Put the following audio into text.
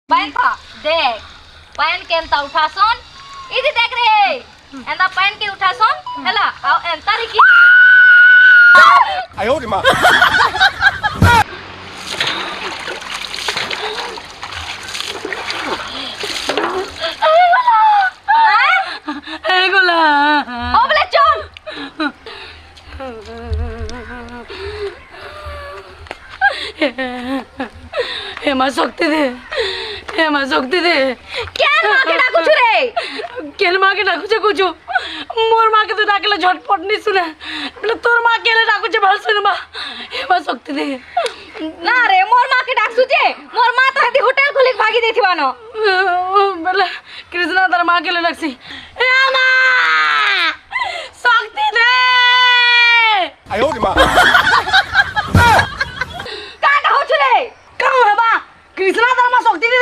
pan था देख pan के एंता उठासन इदी देख रे एंता पैन के उठासन हला आ एंता रे की 哎呦我的妈！ এগুলা ও বলে চল হেমা শক্তি দে হেমা শক্তি দে কেন মাকে ডাকুছ রে কেন মাকে ডাকুছে কুচু মোর মাকে তো ডাকলে ঝটপট নি শুনে বলে তোর মা কেলে ডাকুছে ভালো শুনে মা হেমা শক্তি দে না রে মোর মাকে ডাকছু যে মোর মা তো হাতি হোটেল খুলি ভাগি দেथिवानो বলে কৃষ্ণা তার মা কেলে ডাকছি এ মা শক্তি দে 哎呦我的妈！ কাটা হচ্ছে রে কাম হেবা কৃষ্ণা তার মা শক্তি দে